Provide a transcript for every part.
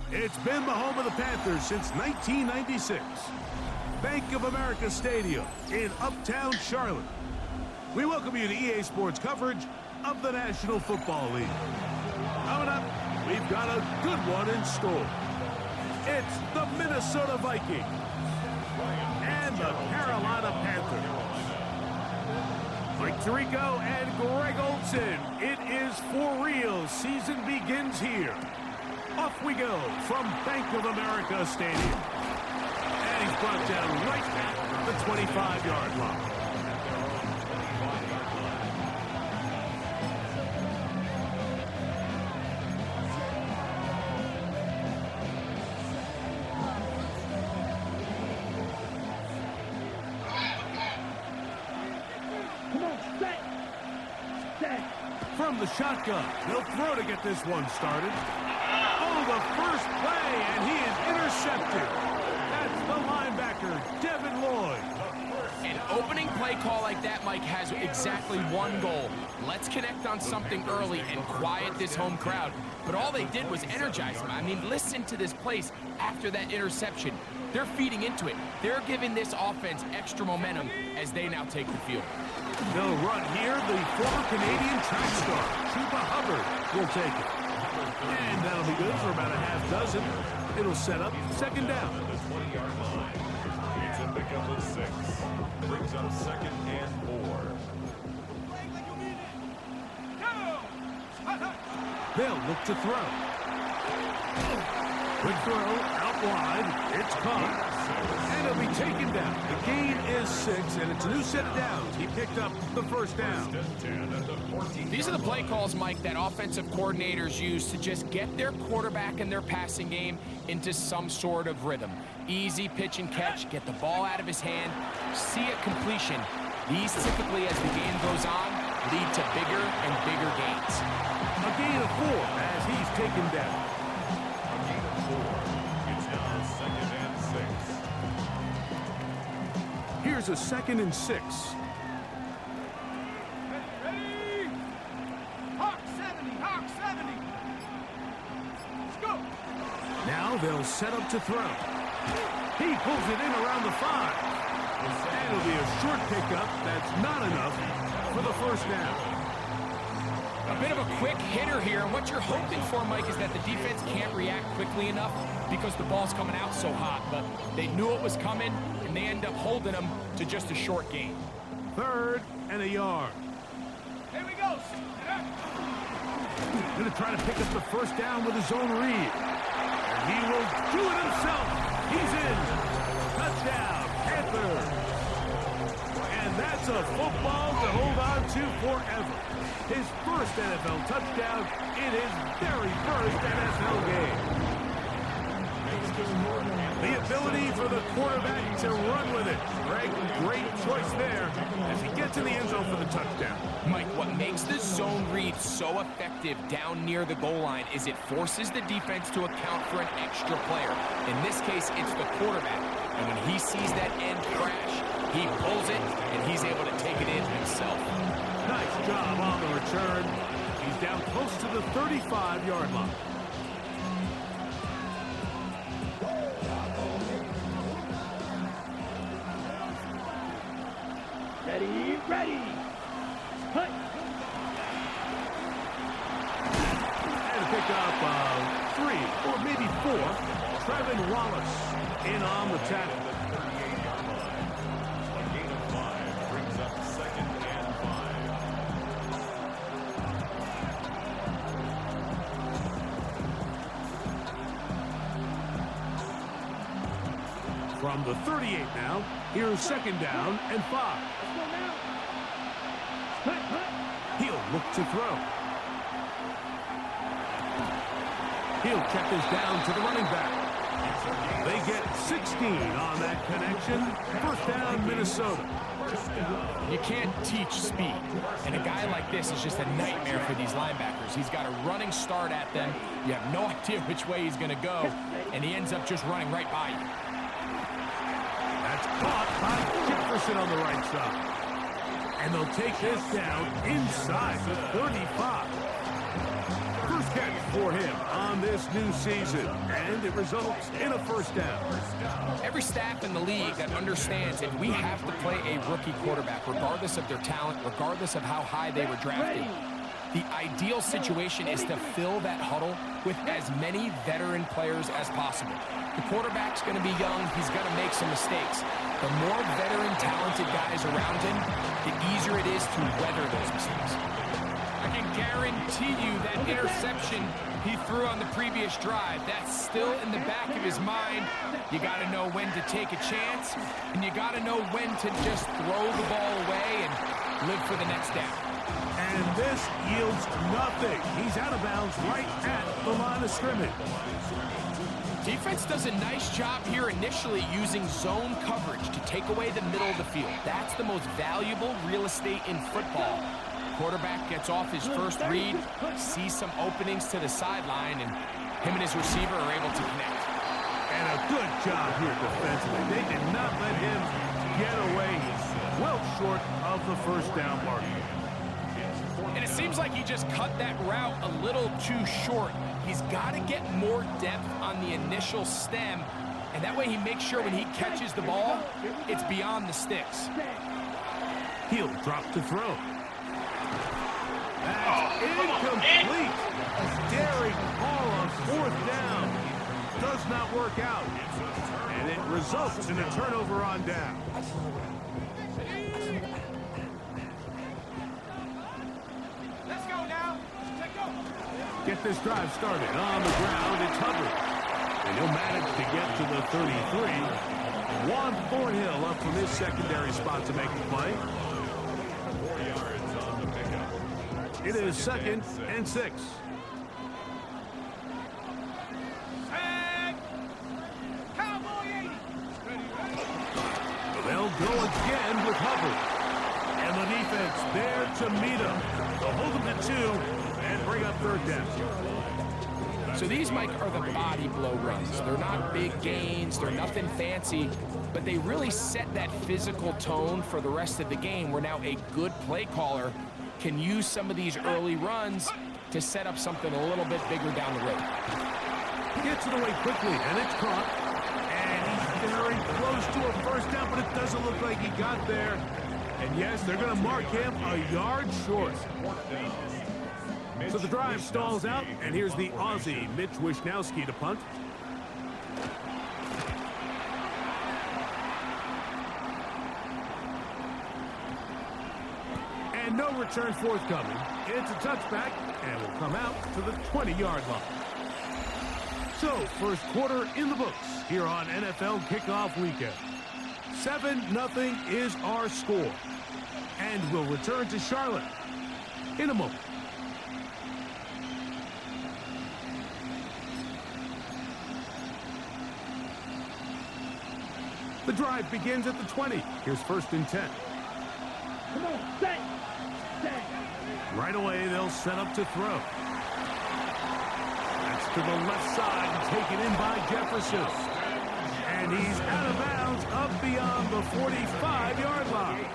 It's been the home of the Panthers since 1996. Bank of America Stadium in Uptown Charlotte. We welcome you to EA Sports coverage of the National Football League. Coming up, we've got a good one in store. It's the Minnesota Vikings and the Carolina Panthers. Mike Tirico and Greg Olsen. It is for real. Season begins here. Off we go from Bank of America Stadium. And he's brought down right at the 25-yard line. From the shotgun, he'll throw to get this one started. Oh, the first play, and he is intercepted. That's the linebacker, Devin Lloyd. An opening play call like that, Mike, has exactly one goal. Let's connect on something early and quiet this home crowd. But all they did was energize them. I mean, listen to this place after that interception. They're feeding into it. They're giving this offense extra momentum as they now take the field. They'll run here. The former Canadian track star, Chuba Hubbard, will take it. And that'll be good for about a half dozen. It'll set up second down. The 20-yard line. It's a pickup of 6. Brings up 2nd and 4. They'll look to throw. Quick throw, out wide. It's caught. And it'll be taken down. The gain is 6, and it's a new set of downs. He picked up the first down. These are the play calls, Mike, that offensive coordinators use to just get their quarterback and their passing game into some sort of rhythm. Easy pitch and catch, get the ball out of his hand, see a completion. These typically, as the game goes on, lead to bigger and bigger gains. A gain of 4 as he's taken down. A gain of 4. It's now 2nd and 6. Here's a 2nd and 6. Ready? Hawk 70, Hawk 70. Let's go. Now they'll set up to throw. He pulls it in around the 5. And it'll be a short pickup. That's not enough for the first down. A bit of a quick hitter here, and what you're hoping for, Mike, is that the defense can't react quickly enough because the ball's coming out so hot, but they knew it was coming, and they end up holding them to just a short gain. 3rd and a yard. Here we go. Going to try to pick up the first down with his own read. And he will do it himself. He's in. Touchdown, Panthers. And that's a football to hold on to forever. His first NFL touchdown in his very first NFL game. The ability for the quarterback to run with it. Greg, great choice there as he gets in the end zone for the touchdown. Mike, what makes the zone read so effective down near the goal line is it forces the defense to account for an extra player. In this case, it's the quarterback. And when he sees that end crash, he pulls it, and he's able to take it in himself. Nice job on the return. He's down close to the 35-yard line. Ready. Hut. And pick up 3 or maybe 4. Trevin Wallace in on the tackle. A gain of 5 brings up 2nd and 5. From the 38 now, here's 2nd down and 5. He'll look to throw. He'll check this down to the running back. They get 16 on that connection. First down, Minnesota. You can't teach speed, and a guy like this is just a nightmare for these linebackers. He's got a running start at them. You have no idea which way he's going to go, and he ends up just running right by you. That's caught by Jefferson on the right side. And they'll take this down inside the 35. First catch for him on this new season, and it results in a first down. Every staff in the league that understands if we have to play a rookie quarterback, regardless of their talent, regardless of how high they were drafted, the ideal situation is to fill that huddle with as many veteran players as possible. The quarterback's going to be young. He's going to make some mistakes. The more veteran, talented guys around him, the easier it is to weather those mistakes. I can guarantee you that interception he threw on the previous drive, that's still in the back of his mind. You got to know when to take a chance, and you got to know when to just throw the ball away and live for the next down. And this yields nothing. He's out of bounds right at the line of scrimmage. Defense does a nice job here initially using zone coverage to take away the middle of the field. That's the most valuable real estate in football. Quarterback gets off his first read, sees some openings to the sideline, and him and his receiver are able to connect. And a good job here defensively. They did not let him get away. He's well short of the first down mark. And it seems like he just cut that route a little too short. He's got to get more depth on the initial stem, and that way he makes sure when he catches the ball, it's beyond the sticks. He'll drop to throw. That's incomplete. Daring call on fourth down. Does not work out. And it results in a turnover on down. Let's go now. Let's go. Get this drive started on the ground. It's Hubbard. And he'll manage to get to the 33. Juan Thornhill up from his secondary spot to make the play. 4 yards on the pickup. It is 2nd and 6. Cowboy 80. They'll go again with Hubbard. And the defense there to meet him. They'll hold him to 2 and bring up 3rd down. So these, Mike, are the body blow runs. They're not big gains. They're nothing fancy. But they really set that physical tone for the rest of the game where now a good play caller can use some of these early runs to set up something a little bit bigger down the road. Gets it away quickly, and it's caught. And he's very close to a first down, but it doesn't look like he got there. And yes, they're going to mark him a yard short. So the drive stalls out, and here's the Aussie, Mitch Wishnowsky, to punt. And no return forthcoming. It's a touchback, and will come out to the 20-yard line. So, first quarter in the books here on NFL Kickoff Weekend. 7-0 is our score. And we'll return to Charlotte in a moment. The drive begins at the 20. Here's 1st and 10. Come on, set. Right away, they'll set up to throw. That's to the left side, taken in by Jefferson. And he's out of bounds up beyond the 45-yard line.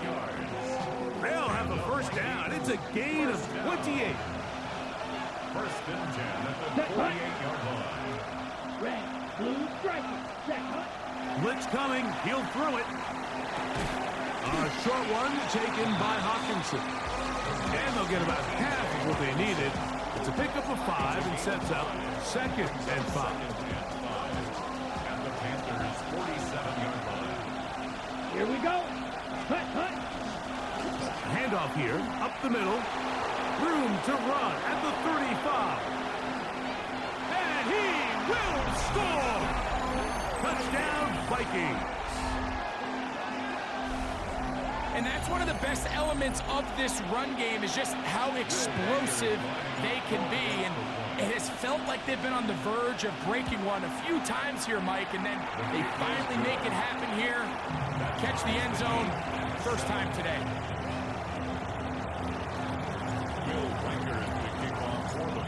They'll have a first down. It's a gain of 28. 1st and 10 at the 48-yard line. Red, blue, striker. Set, huh? Blitz coming. He'll throw it. A short one taken by Hawkinson. And they'll get about half of what they needed. It's a pickup of 5 and sets up 2nd and 5. At the Panthers' 47-yard line. Here we go. Hut. Handoff here, up the middle. Room to run at the 35. And he will score! Touchdown, Vikings. And that's one of the best elements of this run game is just how explosive they can be. And it has felt like they've been on the verge of breaking one a few times here, Mike, and then they finally make it happen here. Catch the end zone, first time today.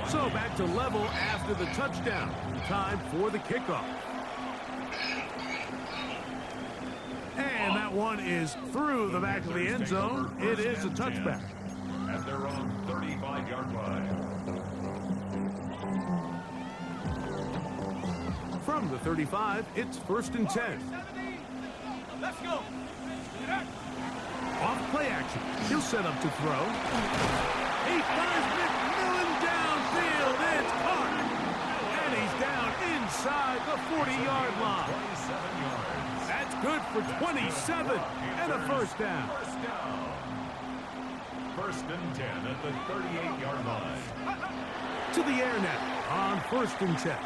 So back to level after the touchdown. Time for the kickoff. And that one is through the back of the end zone. It is a touchback. At their own 35-yard line. From the 35, it's 1st and 10. Let's go. Off play action. He'll set up to throw. He finds McMillan downfield. It's caught. And he's down inside the 40-yard line. 27 yards. That's good for 27 and a first down. First down. 1st and 10 at the 38-yard line. To the air now on 1st and 10.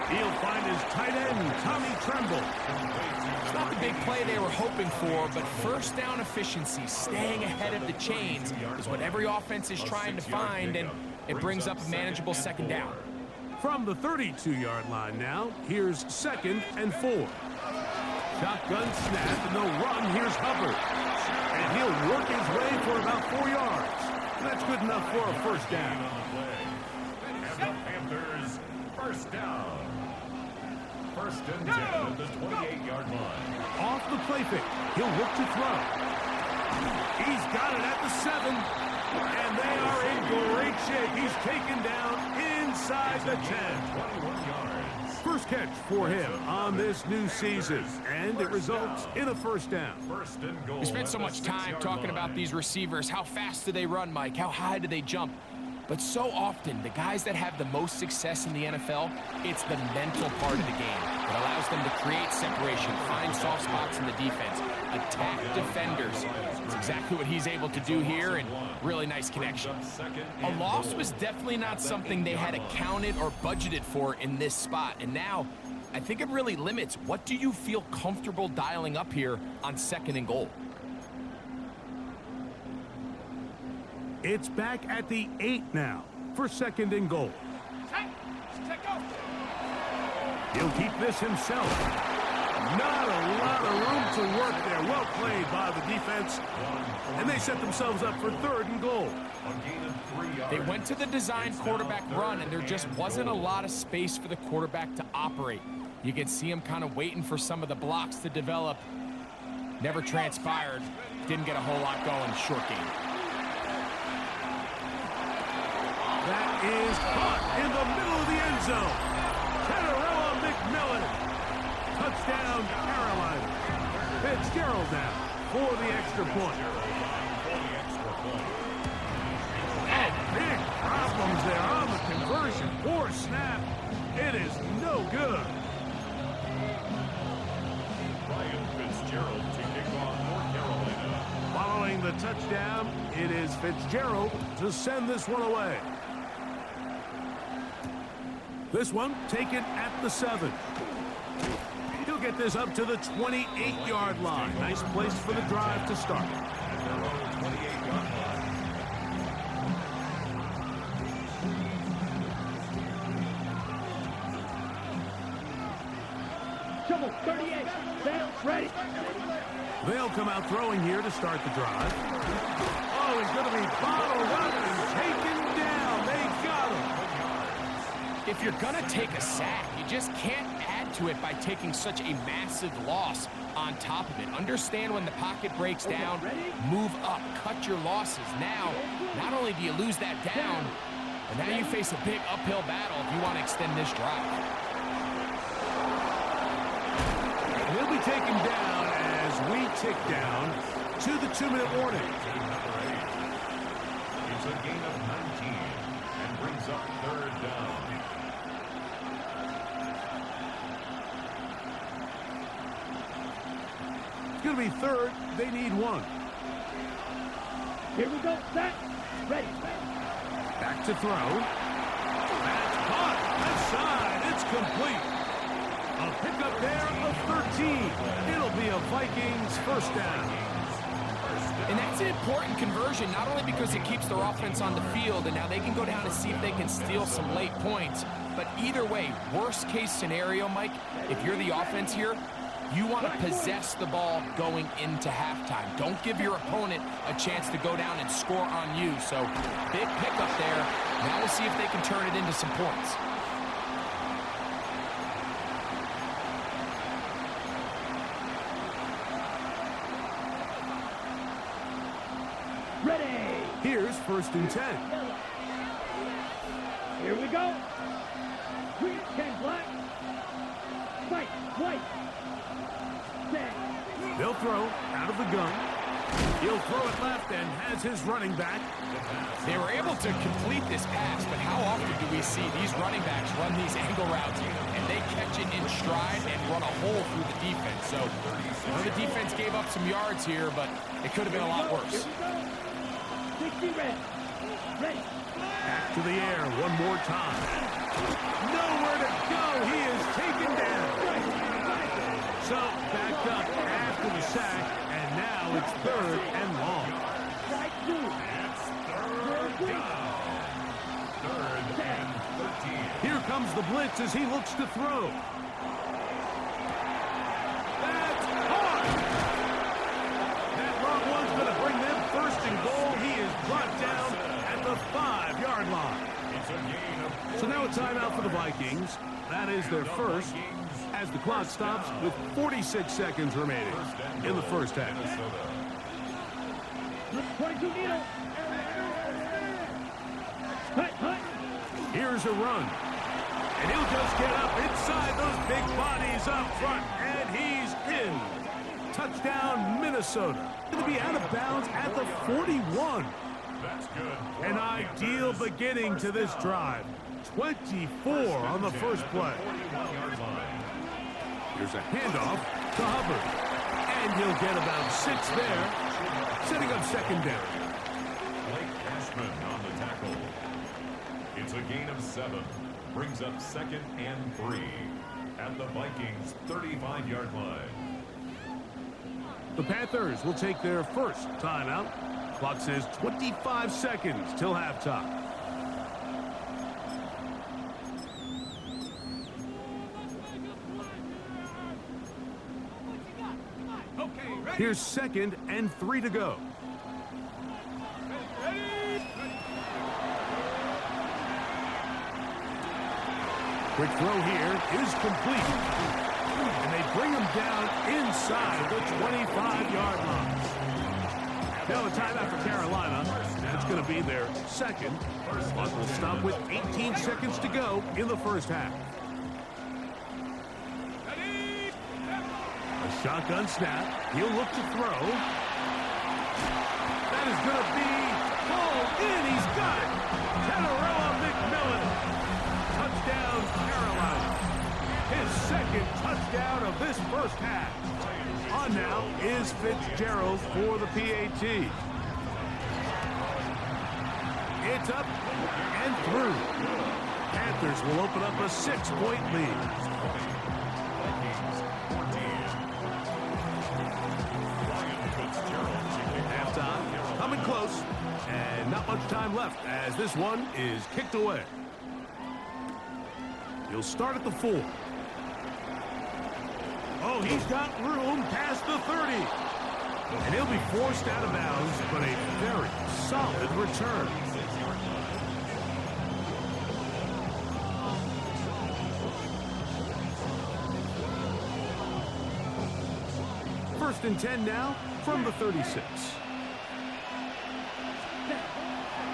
He'll find his tight end, Tommy Tremble. It's not the big play they were hoping for, but first down efficiency, staying ahead of the chains, is what every offense is trying to find, and it brings up a manageable 2nd down. From the 32-yard line now, here's 2nd and 4. Shotgun snap, and they'll run. Here's Hubbard. And he'll work his way for about 4 yards. That's good enough for a first down. And the Panthers, first down. 1st and 10 at the 28-yard line. Off the play fake. He'll look to throw. He's got it at the 7. And they are in great shape. He's taken down inside the 10. 21 yards. First catch for him on this new season. And it results in a first down. 1st and goal. We spent at so the much time 6-yard talking line. about these receivers. How fast do they run, Mike? How high do they jump? But so often, the guys that have the most success in the NFL, it's the mental part of the game. It allows them to create separation, find soft spots in the defense, attack defenders. It's exactly what he's able to do here, and really nice connection. A loss was definitely not something they had accounted or budgeted for in this spot. And now, I think it really limits what do you feel comfortable dialing up here on 2nd and goal. It's back at the 8 now for 2nd and goal. He'll keep this himself. Not a lot of room to work there. Well played by the defense. And they set themselves up for 3rd and goal. They went to the design quarterback run, and there just wasn't a lot of space for the quarterback to operate. You could see him kind of waiting for some of the blocks to develop. Never transpired. Didn't get a whole lot going. Short game. That is caught in the middle of the end zone. Canarella McMillan. Touchdown, Carolina. Fitzgerald now for the extra point. Oh, big problems there on the conversion. Poor snap. It is no good. Ryan Fitzgerald to kick off for Carolina. Following the touchdown, it is Fitzgerald to send this one away. This one taken at the 7. He'll get this up to the 28-yard line. Nice place for the drive to start. At their own 28-yard line. Trouble, 38. Set, ready. They'll come out throwing here to start the drive. Oh, he's going to be bottled up and taken down. They got him. If you're going to take a sack, you just can't add to it by taking such a massive loss on top of it. Understand when the pocket breaks down, move up, cut your losses. Now, not only do you lose that down, but now you face a big uphill battle if you want to extend this drive. He'll be taken down as we tick down to the 2-minute warning. It's a gain of 19 and brings up 3rd down. It's going to be 3rd. They need 1. Here we go. Set, ready. Back to throw. That's caught. Left side. It's complete. A pickup there of 13. It'll be a Vikings first down. And that's an important conversion, not only because it keeps their offense on the field, and now they can go down and see if they can steal some late points. But either way, worst case scenario, Mike, if you're the offense here, you want to possess the ball going into halftime. Don't give your opponent a chance to go down and score on you. So big pickup there. Now we'll see if they can turn it into some points. Ready. Here's 1st and 10. Here we go. They'll throw out of the gun. He'll throw it left and has his running back. They were able to complete this pass, but how often do we see these running backs run these angle routes and they catch it in stride and run a hole through the defense? So the defense gave up some yards here, but it could have been a lot worse. 60 red. Ready. Back to the air one more time. Nowhere to go. He is taken down. So backed up after the sack, and now it's 3rd and long. Strike 2. It's 3rd down. 3rd and 13. Here comes the blitz as he looks to throw. That's hard. That long one's going to bring them 1st and goal. He is brought down at the 5-yard line. It's a gain of So now a timeout for the Vikings. That is their first, as the clock stops with 46 seconds remaining in the first half. 22 needle. Hut, hut. Here's a run. And he'll just get up inside those big bodies up front. And he's in. Touchdown, Minnesota. Going to be out of bounds at the 41. That's good. An ideal beginning to this drive. 24 on the first play. 41-yard line. Here's a handoff to Hubbard. And he'll get about 6 there, setting up 2nd down. Blake Cashman on the tackle. It's a gain of 7. Brings up 2nd and 3 at the Vikings 35-yard line. The Panthers will take their first timeout. Clock says 25 seconds till halftime. Here's 2nd and 3 to go. Quick throw here is complete. And they bring him down inside the 25-yard line. Now a timeout for Carolina. That's going to be their 2nd. Clock will stop with 18 seconds to go in the first half. A shotgun snap. He'll look to throw. That is going to be pulled in. He's got it. Tadarella McMillan. Touchdown, Carolina. His 2nd touchdown of this first half. On now is Fitzgerald for the PAT. It's up and through. Panthers will open up a 6-point lead. Halftime coming close, and not much time left as this one is kicked away. He'll start at the 4. Oh, he's got room past the 30. And he'll be forced out of bounds, but a very solid return. First and 10 now from the 36.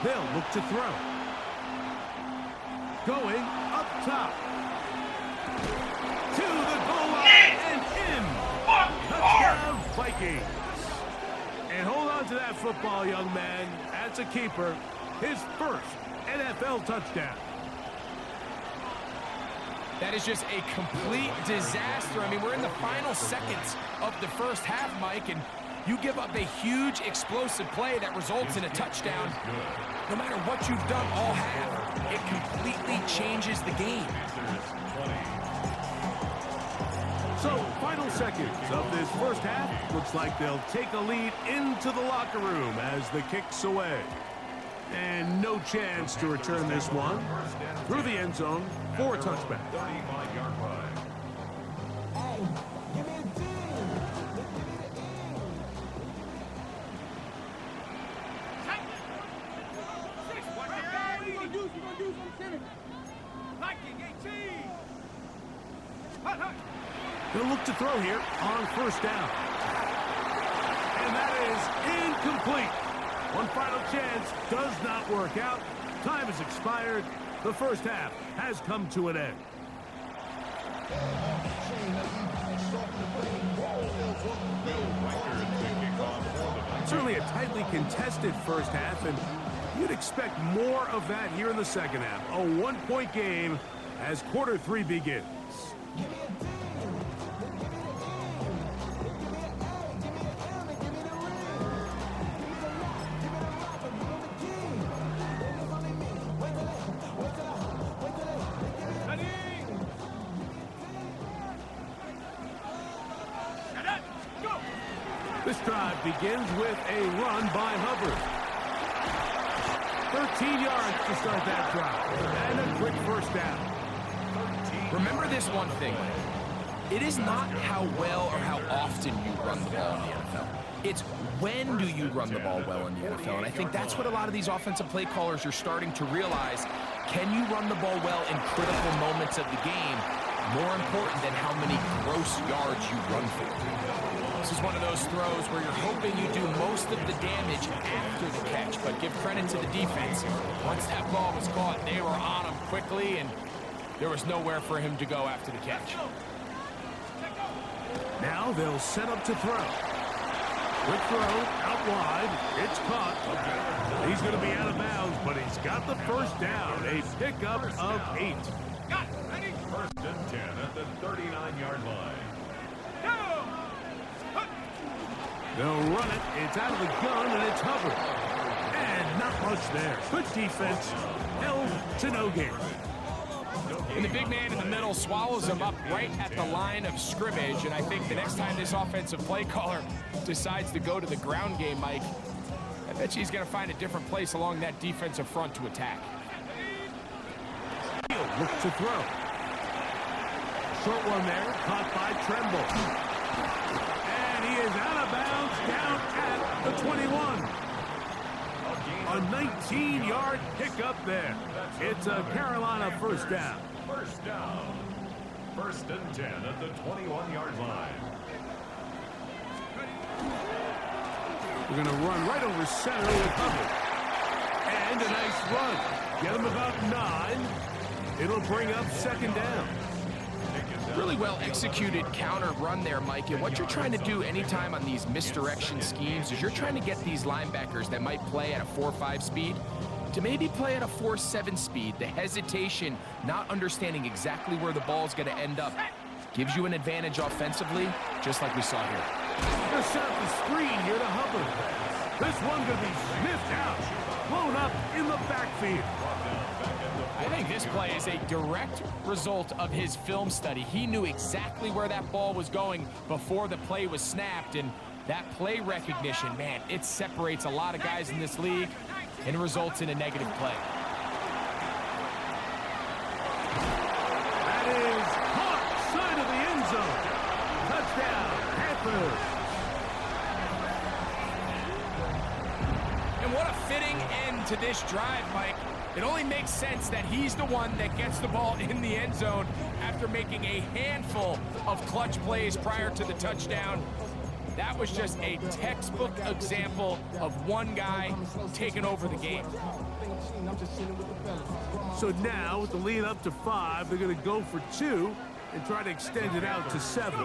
They'll look to throw. Going up top. To the goal line and in. Touchdown, Vikings. And hold on to that football, young man. That's a keeper. His first NFL touchdown. That is just a complete disaster. I mean, we're in the final seconds of the first half, Mike, and you give up a huge explosive play that results in a touchdown. No matter what you've done all half, it completely changes the game. So, final seconds of this first half. Looks like they'll take a lead into the locker room as the kick's away. And no chance to return this one through the end zone for a touchback. 35-yard line. He'll look to throw here on first down. And that is incomplete. One final chance does not work out. Time has expired. The first half has come to an end. Certainly a tightly contested first half, and you'd expect more of that here in the second half. A one-point game as quarter 3 begins. This drive begins with a run by Hubbard. 13 yards to start that drive, and a quick first down. Remember this one thing. It is not how well or how often you run the ball in the NFL. It's when do you run the ball well in the NFL. And I think that's what a lot of these offensive play callers are starting to realize. Can you run the ball well in critical moments of the game? More important than how many gross yards you run for. This is one of those throws where you're hoping you do most of the damage after the catch, but give credit to the defense. Once that ball was caught, they were on him quickly, and there was nowhere for him to go after the catch. Now they'll set up to throw. Quick throw, out wide. It's caught. He's going to be out of bounds, but he's got the first down. A pickup of 8. First and 10 at the 39-yard line. They'll run it. It's out of the gun, and it's Hubbard. And not much there. Good defense. Held to no gain. And the big man in the middle swallows him up right at the line of scrimmage. And I think the next time this offensive play caller decides to go to the ground game, Mike, I bet you he's going to find a different place along that defensive front to attack. He'll look to throw. Short one there, caught by Tremble. And he is out of bounds down at the 21. A 19-yard pickup there. It's a Carolina first down. First down. First and 10 at the 21-yard line. We're going to run right over center with Hubbard. And a nice run. Get him about 9. It'll bring up second down. Really well executed counter run there, Mike. And what you're trying to do anytime on these misdirection schemes is you're trying to get these linebackers that might play at a 4.5 speed to maybe play at a 4.7 speed. The hesitation, not understanding exactly where the ball is going to end up, gives you an advantage offensively, just like we saw here. They'll set up the screen here to Hubbard. This one going to be sniffed out, blown up in the backfield. I think this play is a direct result of his film study. He knew exactly where that ball was going before the play was snapped, and that play recognition, man, it separates a lot of guys in this league and results in a negative play. That is caught side of the end zone. Touchdown, Panthers. And what a fitting end to this drive, Mike. It only makes sense that he's the one that gets the ball in the end zone after making a handful of clutch plays prior to the touchdown. That was just a textbook example of one guy taking over the game. So now, with the lead up to 5, they're going to go for 2 and try to extend it out to 7.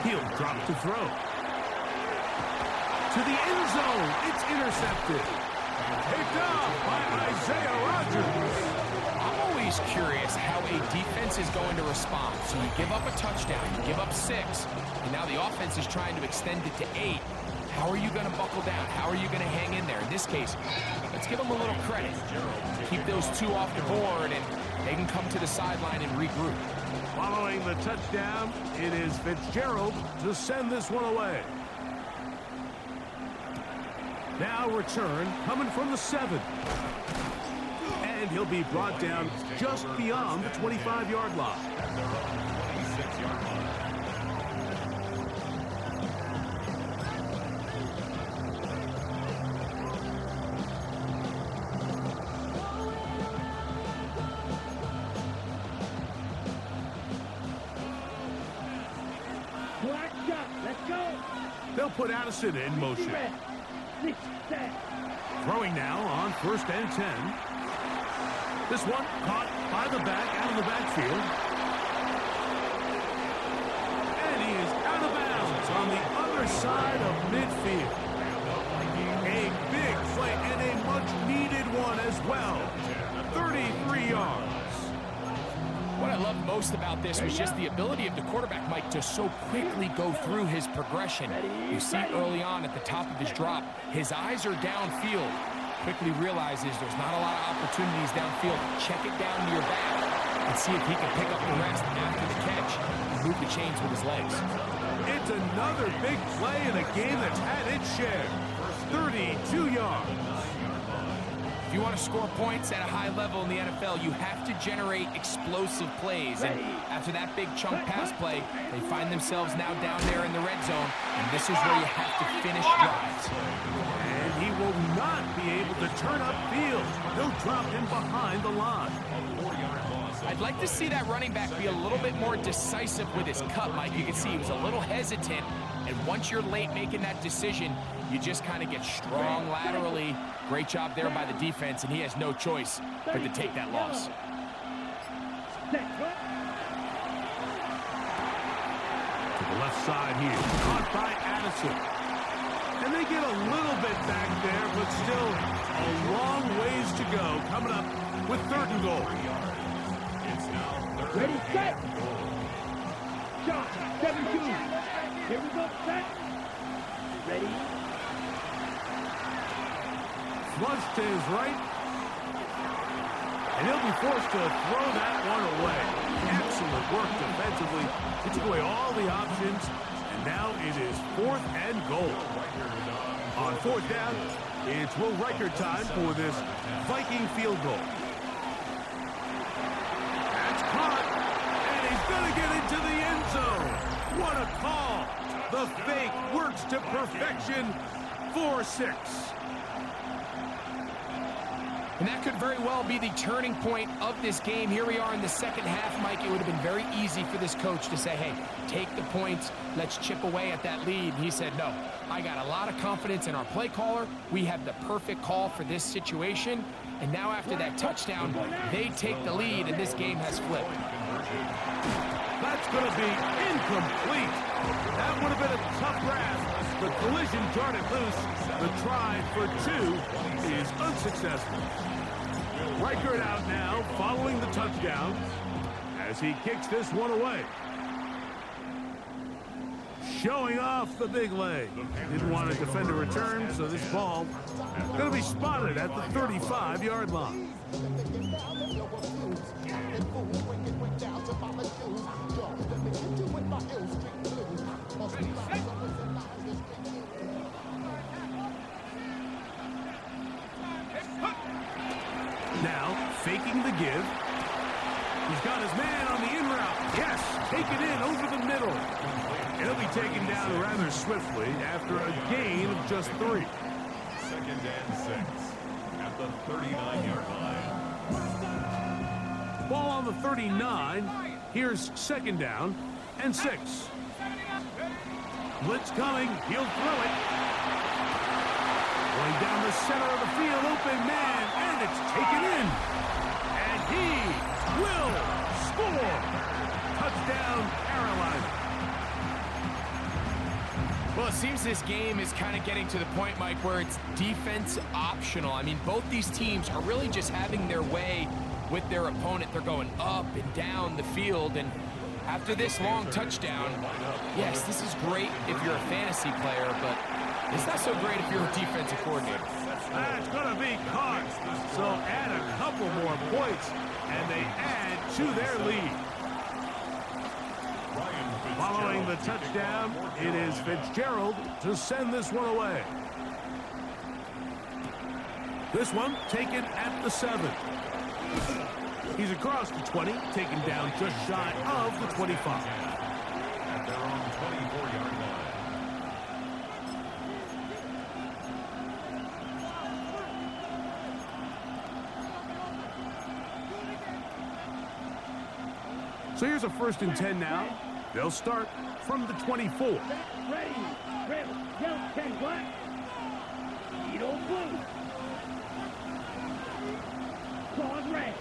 He'll drop to throw. To the end zone. It's intercepted. Picked off by Isaiah Rodgers. I'm always curious how a defense is going to respond. So you give up a touchdown, you give up 6, and now the offense is trying to extend it to 8. How are you going to buckle down? How are you going to hang in there? In this case, let's give them a little credit. Keep those 2 off the board, and they can come to the sideline and regroup. Following the touchdown, it is Fitzgerald to send this one away. Now return coming from the 7. And he'll be brought down just beyond the 25-yard line. Black shot. Let's go. They'll put Addison in motion. Throwing now on 1st and 10. This one caught by the back, out of the backfield. And he is out of bounds. side of midfield. A big play and a much-needed one as well. 33 yards. What I loved most about this was just the ability of the quarterback, Mike, to so quickly go through his progression. You see early on at the top of his drop, his eyes are downfield. Quickly realizes there's not a lot of opportunities downfield. Check it down to your back and see if he can pick up the rest after the catch and move the chains with his legs. It's another big play in a game that's had its share. 32 yards. If you want to score points at a high level in the NFL, you have to generate explosive plays. And after that big chunk pass play, they find themselves now down there in the red zone. And this is where you have to finish drives. And he will not be able to turn upfield. They'll drop him behind the line. I'd like to see that running back be a little bit more decisive with his cut, Mike. You can see he was a little hesitant. And once you're late making that decision, you just kind of get strong laterally. Great job there by the defense, and he has no choice but to take that loss. To the left side here, caught by Addison. And they get a little bit back there, but still a long ways to go. Coming up with 3rd and goal. Ready, set. Shot, 7-2. Here we go, set. Ready. Flush to his right. And he'll be forced to throw that one away. Excellent work defensively. He took away all the options. And now it is 4th and goal. On 4th down, it's Will Riker time for this Viking field goal. That's caught. And he's going to get into the end zone. What a call. The fake works to perfection. 4-6. And that could very well be the turning point of this game. Here we are in the second half, Mike. It would have been very easy for this coach to say, hey, take the points. Let's chip away at that lead. He said, no, I got a lot of confidence in our play caller. We have the perfect call for this situation. And now after that touchdown, they take the lead, and this game has flipped. That's going to be incomplete. That would have been a tough grab. The collision darted loose. The try for 2 is unsuccessful. Riker it out now, following the touchdown, as he kicks this one away. Showing off the big leg. Didn't want to defend a return, so this ball going to be spotted at the 35-yard line. Now, faking the give. He's got his man on the in route. Yes, take it in over the middle. It'll be taken down rather swiftly after a gain of just 3. 2nd and 6 at the 39-yard line. Ball on the 39. Here's 2nd down and 6. Blitz coming. He'll throw it. Going down the center of the field. Open man. And it's taken in. And he will score. Touchdown, Carolina. Well, it seems this game is kind of getting to the point, Mike, where it's defense optional. I mean, both these teams are really just having their way with their opponent. They're going up and down the field, and after this long touchdown, yes, this is great if you're a fantasy player, but it's not so great if you're a defensive coordinator. That's going to be caught. So add a couple more points, and they add to their lead. Following the touchdown, it is Fitzgerald to send this one away. This one taken at the 7. He's across the 20, taken down just shy of the 25. At their own 24-yard line. So here's a 1st and 10 now. They'll start from the 24. Ready. Red, yellow, 10, black. Edo blue. Claws red.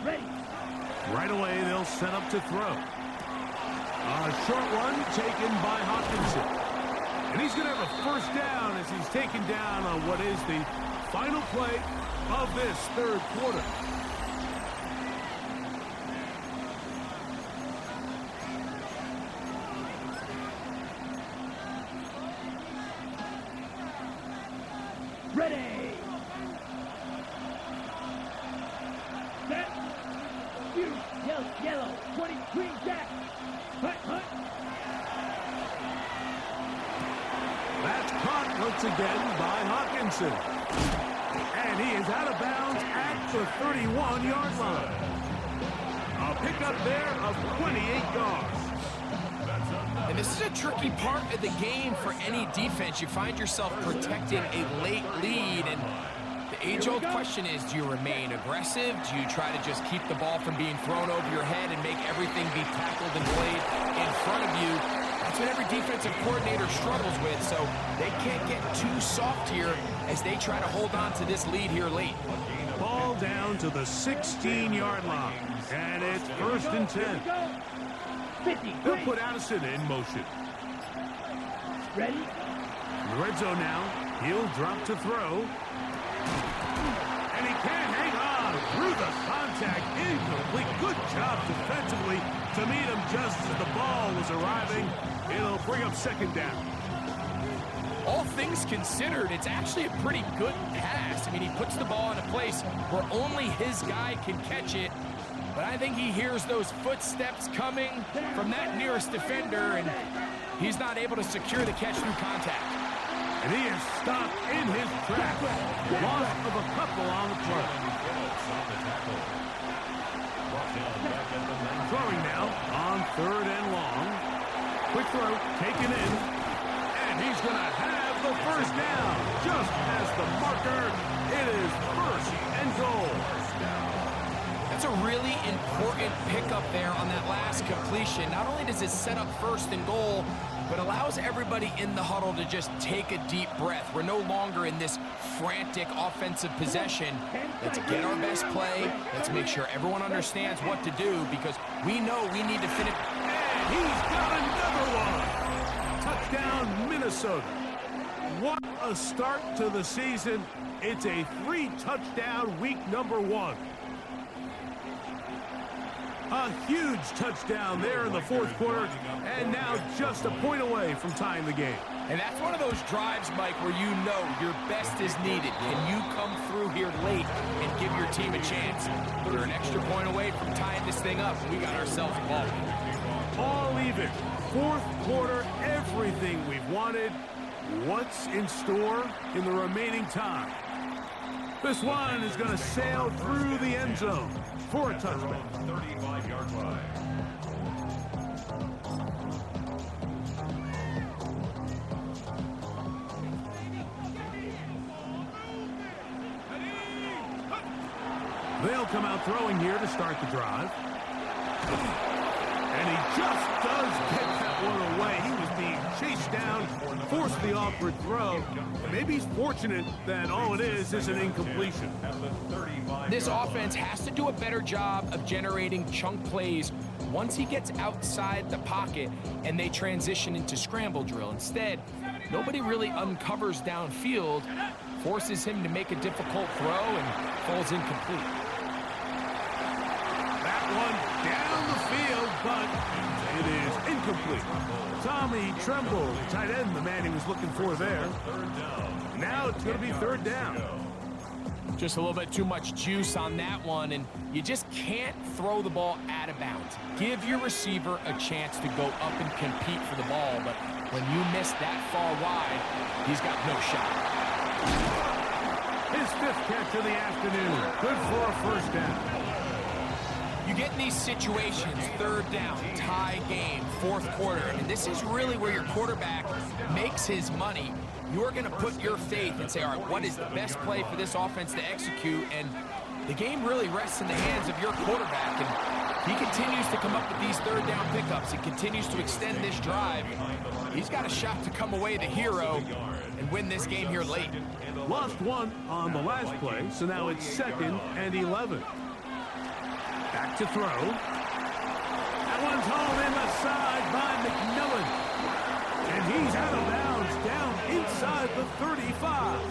Ready. Right away, they'll set up to throw. A short one taken by Hawkinson. And he's going to have a first down as he's taken down on what is the final play of this third quarter. Ready. Set. Shoot. Yellow. 20 green jack. Hunt. That's caught once again by Hawkinson. And he is out of bounds at the 31-yard line. A pickup there of 28 yards. And this is a tricky part of the game for any defense. You find yourself protecting a late lead, and the age-old question is, do you remain aggressive? Do you try to just keep the ball from being thrown over your head and make everything be tackled and played in front of you? That's what every defensive coordinator struggles with, so they can't get too soft here as they try to hold on to this lead here late. Ball down to the 16-yard line, and it's 1st and 10. 50. They'll put Addison in motion. Ready. In the red zone now. He'll drop to throw. And he can't hang on through the contact. Incomplete. Good job defensively to meet him just as the ball was arriving. It'll bring up 2nd down. All things considered, it's actually a pretty good pass. I mean, he puts the ball in a place where only his guy can catch it. But I think he hears those footsteps coming from that nearest defender, and he's not able to secure the catch through contact. And he is stopped in his tracks. Loss of a couple on the play. Throwing now on 3rd and long. Quick throw, taken in. And he's going to have the first down. Just as the marker, it is 1st and goal. That's a really important pickup there on that last completion. Not only does it set up 1st and goal, but allows everybody in the huddle to just take a deep breath. We're no longer in this frantic offensive possession. Let's get our best play. Let's make sure everyone understands what to do, because we know we need to finish. And he's got another one. Touchdown, Minnesota. What a start to the season. It's a 3-touchdown week number 1. A huge touchdown there in the 4th quarter, and now just a point away from tying the game. And that's one of those drives, Mike, where you know your best is needed. Can you come through here late and give your team a chance? We're an extra point away from tying this thing up. We got ourselves a ball. All even. 4th quarter, everything we've wanted. What's in store in the remaining time? This one is going to sail through the end zone for a touchdown. 35-yard line. They'll come out throwing here to start the drive. And he just does get that one away. He was being chased down, forced the awkward throw. Maybe he's fortunate that all it is an incompletion. This offense has to do a better job of generating chunk plays once he gets outside the pocket and they transition into scramble drill. Instead, nobody really uncovers downfield, forces him to make a difficult throw, and falls incomplete. That one down the field, but it is incomplete. Tommy Tremble, tight end, the man he was looking for there. Now it's going to be 3rd down. Just a little bit too much juice on that one, and you just can't throw the ball out of bounds. Give your receiver a chance to go up and compete for the ball, but when you miss that far wide, he's got no shot. His 5th catch of the afternoon. Good for a 1st down. You get in these situations, 3rd down, tie game, 4th quarter, and this is really where your quarterback makes his money. You're going to put your faith and say, all right, what is the best play for this offense to execute? And the game really rests in the hands of your quarterback, and he continues to come up with these 3rd down pickups. He continues to extend this drive. He's got a shot to come away the hero and win this game here late. Lost one on the last play, so now it's 2nd and 11. Back to throw. That one's hauled in the side by McMillan. And he's out of bounds 35.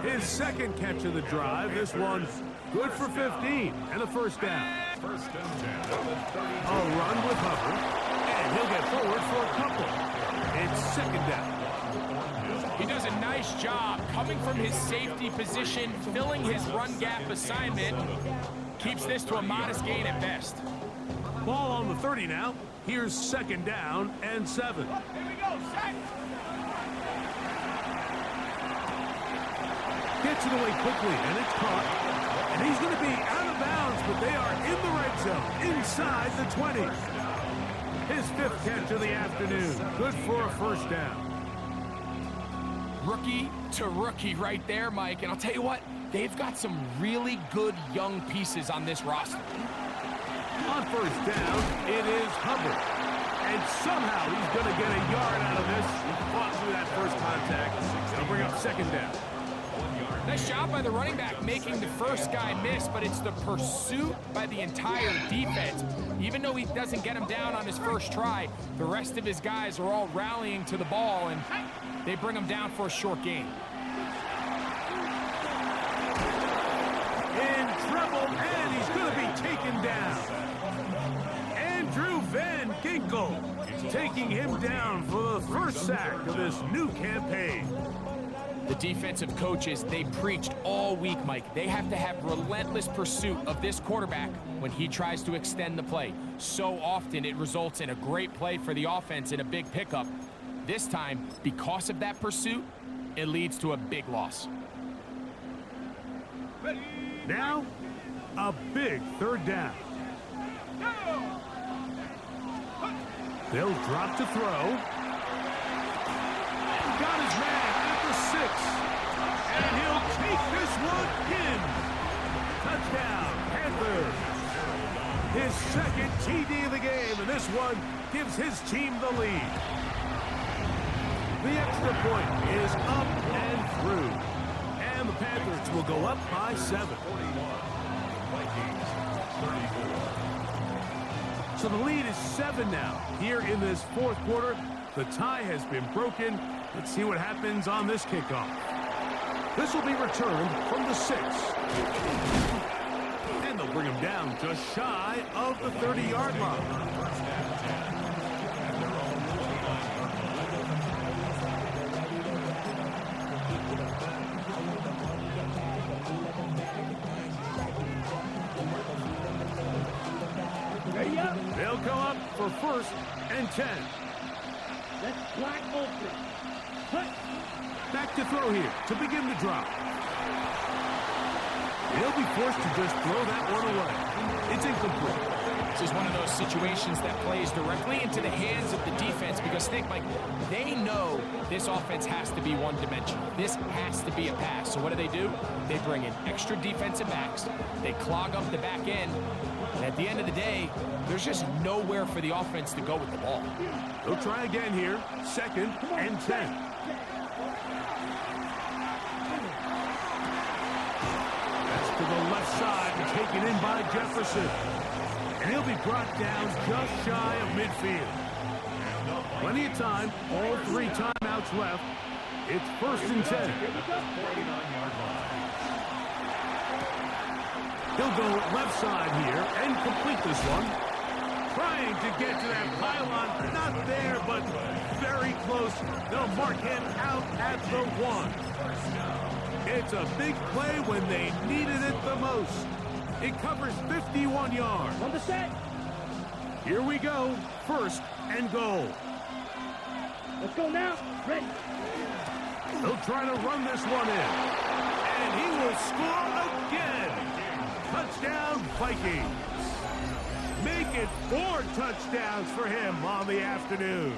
His second catch of the drive. This one good for 15 and a first down. First and 10 at the 30. A run with Hubbard, and he'll get forward for a couple. It's second down. He does a nice job coming from his safety position, filling his run gap assignment. Keeps this to a modest gain at best. Ball on the 30 now. Here's second down and 7. Here we go, set. Gets it away quickly, and it's caught. And he's going to be out of bounds, but they are in the red zone, inside the 20. His 5th catch of the afternoon. Good for a first down. Rookie to rookie right there, Mike. And I'll tell you what, they've got some really good young pieces on this roster. On first down, it is Hubbard. And somehow he's going to get a yard out of this. He fought through that first contact. It'll bring up second down. Nice job by the running back making the first guy miss, but it's the pursuit by the entire defense. Even though he doesn't get him down on his first try, the rest of his guys are all rallying to the ball, and they bring him down for a short gain. In trouble, and he's going to be taken down. Andrew Van Ginkel taking him down for the first sack of this new campaign. The defensive coaches, they preached all week, Mike. They have to have relentless pursuit of this quarterback when he tries to extend the play. So often it results in a great play for the offense and a big pickup. This time, because of that pursuit, it leads to a big loss. Now, a big third down. They'll drop to throw. Got his man at the 6. And he'll take this one in. Touchdown, Panthers. His second TD of the game, and this one gives his team the lead. The extra point is up and through. And the Panthers will go up by 7. 41. Vikings 34. So the lead is 7 now. Here in this fourth quarter, the tie has been broken. Let's see what happens on this kickoff. This will be returned from the 6. And they'll bring him down just shy of the 30-yard line. Ready up. They'll come up for first and 10. Let's black open. Cut. Back to throw here to begin the drop. He'll be forced to just throw that one away. It's incomplete. This is one of those situations that plays directly into the hands of the defense because think, Mike, they know this offense has to be one-dimensional. This has to be a pass. So what do? They bring in extra defensive backs. They clog up the back end. And at the end of the day, there's just nowhere for the offense to go with the ball. They'll try again here. Second and 10. That's to the left side and taken in by Jefferson. And he'll be brought down just shy of midfield. Plenty of time. All 3 timeouts left. It's first and 10. He'll go left side here and complete this one. Trying to get to that pylon. Not there, but very close. They'll mark him out at the 1. It's a big play when they needed it the most. It covers 51 yards. On the set. Here we go. First and goal. Let's go now. Ready. They'll try to run this one in. And he will score again. Touchdown, Vikings. Make it 4 touchdowns for him on the afternoon.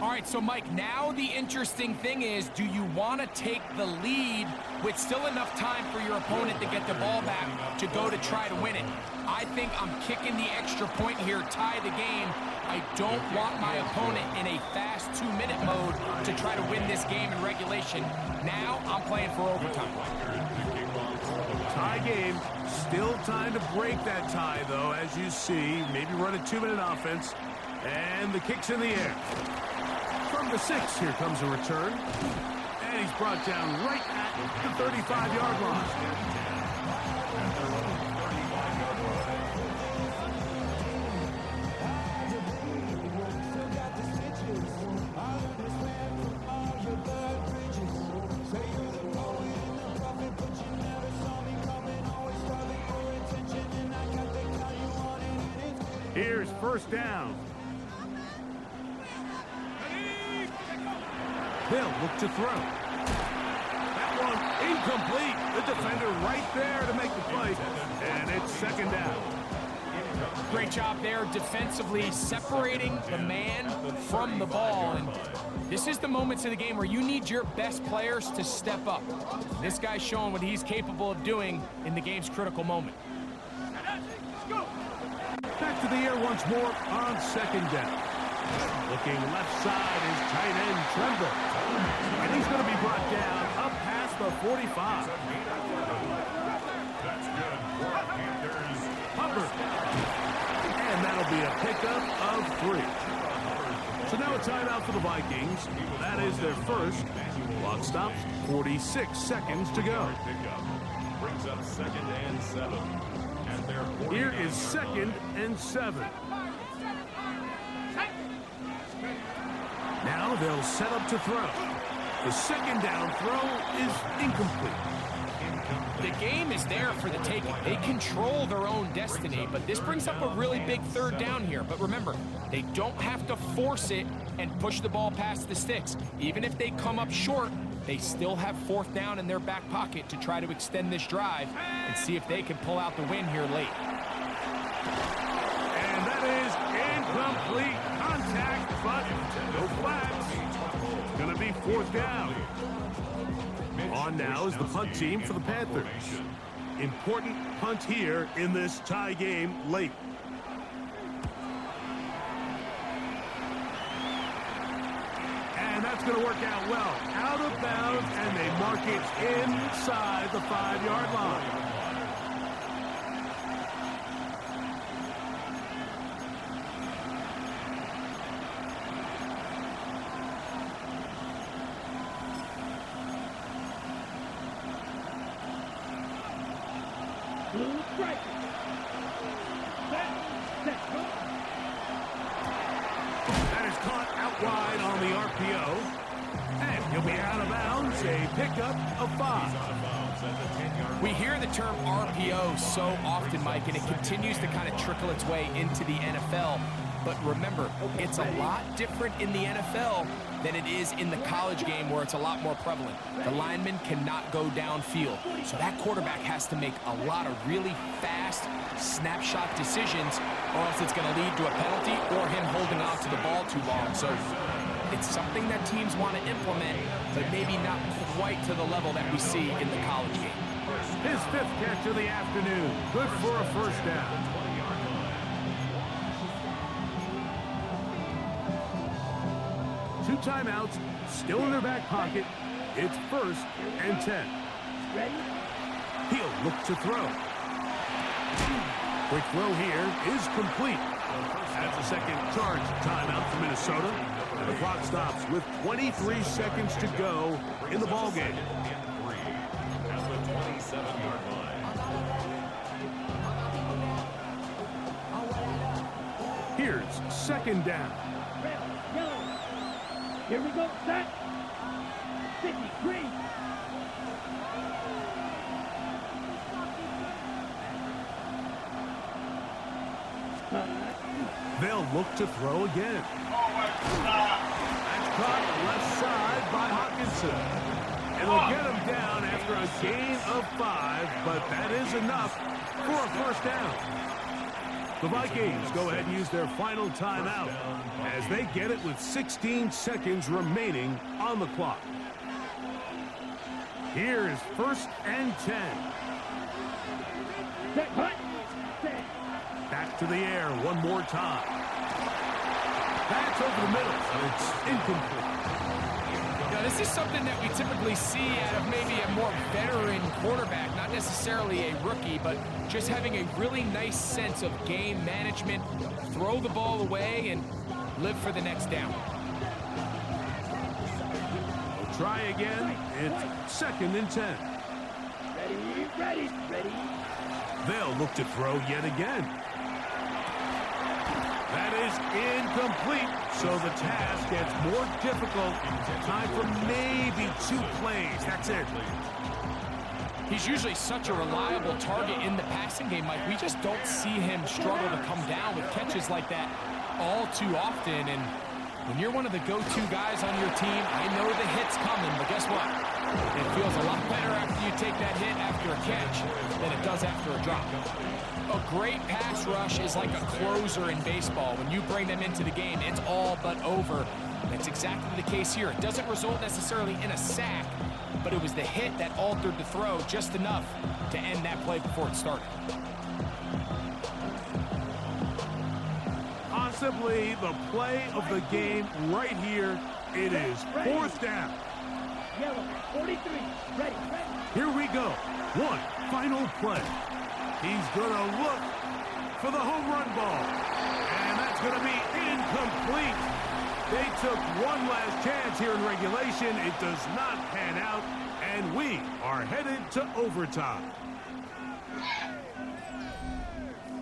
All right, so Mike, now the interesting thing is, do you want to take the lead with still enough time for your opponent to get the ball back to go to try to win it? I think I'm kicking the extra point here, tie the game. I don't want my opponent in a fast 2-minute mode to try to win this game in regulation. Now I'm playing for overtime. Tie game. Still time to break that tie, though, as you see. Maybe run a 2-minute offense. And the kick's in the air. From the 6, here comes a return. And he's brought down right at the 35-yard line. At their own 35-yard line. Here's first down. They'll look to throw. That one incomplete. The defender right there to make the play. And it's second down. Great job there defensively, separating the man from the ball. And this is the moments of the game where you need your best players to step up. This guy's showing what he's capable of doing in the game's critical moment. Back to the air once more on second down. Looking left side is tight end Tremble. And he's going to be brought down up past the 45. That's good for Panthers. Hubbard. And that'll be a pickup of 3. So now a timeout for the Vikings. That is their first. Clock stops, 46 seconds to go. Pickup brings up 2nd and 7. At their 49 Here is 2nd and 7. Now they'll set up to throw. The second down throw is incomplete. The game is there for the taking. They control their own destiny, but this brings up a really big third down here. But remember, they don't have to force it and push the ball past the sticks. Even if they come up short, they still have 4th down in their back pocket to try to extend this drive and see if they can pull out the win here late. And that is incomplete contact, but no flags. It's going to be 4th down. On now is the punt team for the Panthers. Important punt here in this tie game late. And that's going to work out well. Out of bounds, and they mark it inside the 5-yard line. Blue striker. Set, go. That is caught out wide on the RPO. And he'll be out of bounds, a pickup of 5. We hear the term RPO so often, Mike, and it continues to kind of trickle its way into the NFL. But remember, it's a lot different in the NFL than it is in the college game where it's a lot more prevalent. The lineman cannot go downfield, so that quarterback has to make a lot of really fast snapshot decisions, or else it's going to lead to a penalty or him holding on to the ball too long. So it's something that teams want to implement, but maybe not quite to the level that we see in the college game. His 5th catch of the afternoon. Good for a first down. Two timeouts, still in their back pocket. It's 1st and 10. Ready? He'll look to throw. Quick throw here is complete. That's a second charge timeout for Minnesota. And the clock stops with 23 seconds to go in the ballgame. At the 27-yard line. Here's 2nd down. Red, yellow. Here we go, set. 53. They'll look to throw again. That's caught left side by Hawkinson. And they'll get him down after a gain of 5, but that is enough for a first down. The Vikings go ahead and use their final timeout as they get it with 16 seconds remaining on the clock. Here is 1st and 10. Set, hut. Set. Back to the air one more time. That's over the middle, and it's incomplete. Now, this is something that we typically see out of maybe a more veteran quarterback, not necessarily a rookie, but just having a really nice sense of game management, throw the ball away, and live for the next down. try again. It's 2nd and 10. Ready. They'll look to throw yet again. That is incomplete, so the task gets more difficult. Time for maybe 2 plays. That's it. He's usually such a reliable target in the passing game, Mike. We just don't see him struggle to come down with catches like that all too often. And when you're one of the go-to guys on your team, I know the hit's coming, but guess what? It feels a lot better after you take that hit after a catch than it does after a drop. A great pass rush is like a closer in baseball. When you bring them into the game, it's all but over. That's exactly the case here. It doesn't result necessarily in a sack, but it was the hit that altered the throw just enough to end that play before it started. Possibly the play of the game right here. It is 4th down. Yellow, 43. Ready. Here we go. One final play. He's going to look for the home run ball. And that's going to be incomplete. They took one last chance here in regulation. It does not pan out. And we are headed to overtime.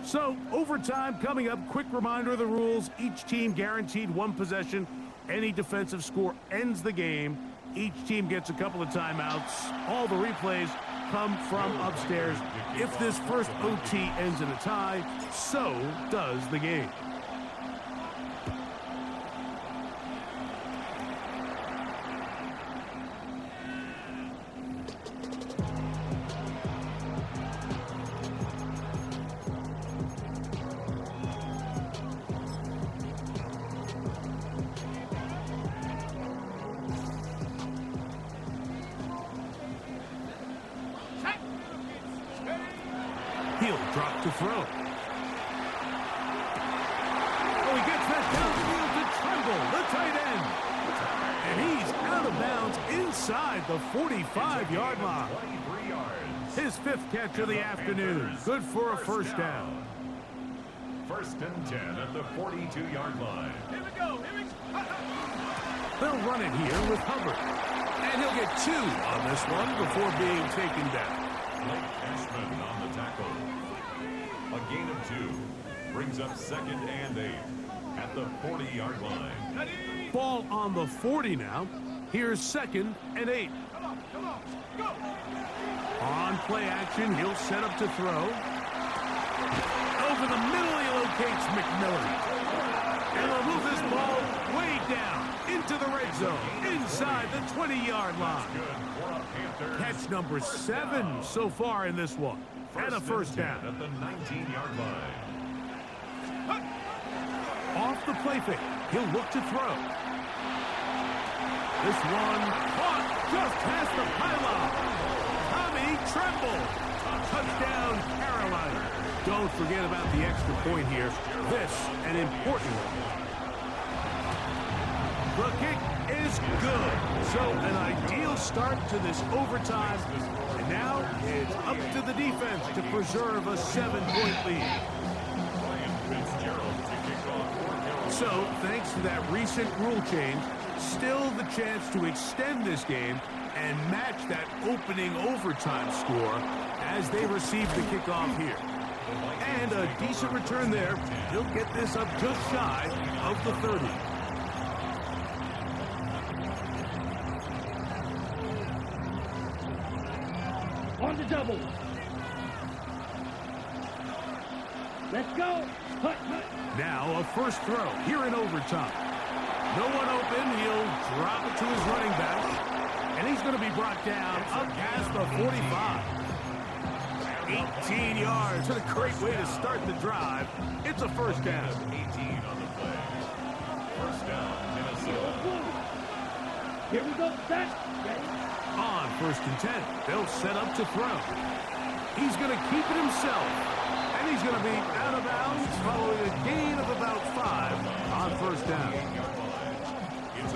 So, overtime coming up. Quick reminder of the rules. Each team guaranteed 1 possession. Any defensive score ends the game. Each team gets a couple of timeouts. All the replays come from upstairs. If this first OT ends in a tie, so does the game. He'll drop to throw. Oh, he gets that down the field to Tremble, the tight end. And he's out of bounds inside the 45-yard line. His 5th catch of the afternoon. Good for a first down. 1st and 10 at the 42-yard line. Here we go. They'll run it here with Hubbard. And he'll get 2 on this one before being taken down. Blake Cashman on the tackle. A gain of 2 brings up 2nd and 8 at the 40-yard line. Ball on the 40 now. Here's 2nd and 8. Come on, go! On play action, he'll set up to throw. Over the middle, he locates McMillan. And they'll move this ball way down into the red zone, inside the 20-yard line. Catch number 7 so far in this one. And a first down. At the 19-yard line. Off the play fake, he'll look to throw. This one caught just past the pylon. Tommy Tremble. Touchdown, Carolina. Don't forget about the extra point here. This, an important one. The kick is good. So an ideal start to this overtime. And now it's up to the defense to preserve a 7-point lead. So, thanks to that recent rule change, still the chance to extend this game and match that opening overtime score as they receive the kickoff here. And a decent return there. He'll get this up just shy of the 30. On the double. Let's go. Hut. Now a first throw here in overtime. No one open. He'll drop it to his running back. And he's going to be brought down up past the 45. 18 yards. What a great way to start the drive. It's a first down. 18 on the play. First down, Minnesota. Here we go. Set. Ready. On 1st and 10, they'll set up to throw. He's going to keep it himself. And he's going to be out of bounds following a gain of about 5 on first down.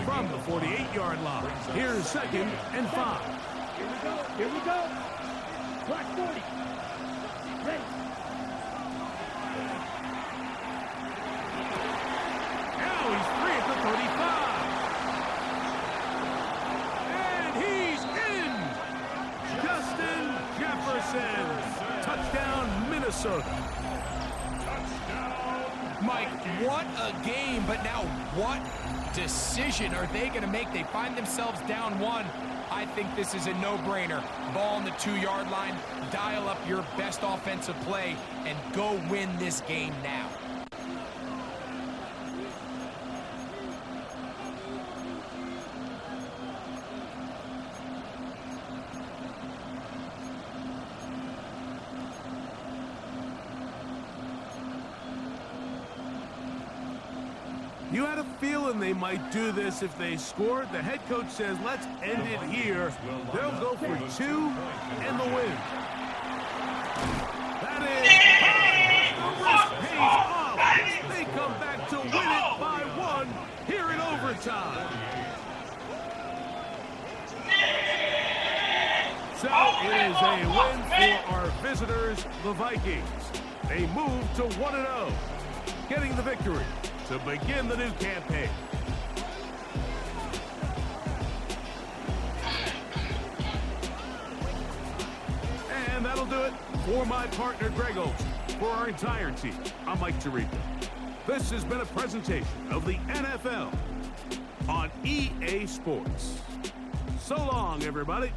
From the 48-yard line, here's 2nd and 5. Here we go. Clock 40. Ready. Now he's free at the 35. Minnesota. Mike, what a game, but now what decision are they going to make? They find themselves down one. I think this is a no-brainer. Ball on the 2-yard line, dial up your best offensive play, and go win this game now. You had a feeling they might do this if they scored. The head coach says, let's end it here. They'll go for 2 and the win. That is the risk pays off. They come back to win it by 1 here in overtime. So it is a win for our visitors, the Vikings. They move to 1-0, getting the victory to begin the new campaign. And that'll do it for my partner, Greg Olson. For our entire team, I'm Mike Tirico. This has been a presentation of the NFL on EA Sports. So long, everybody.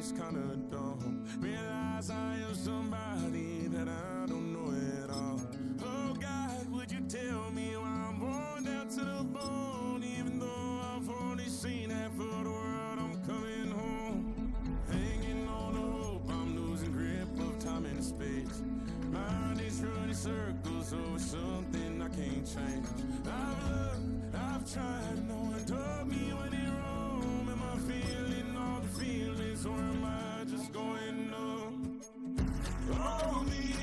Kinda dumb. Realize I am somebody that I don't know at all. Oh God, would you tell me why I'm worn down to the bone? Even though I've only seen half of the world, I'm coming home. Hanging on to hope, I'm losing grip of time and space. Mind is running circles over something I can't change. I've loved, I've tried, no one told me when it wrong. Am I feeling all the feelings, or am I just going numb? Oh, me.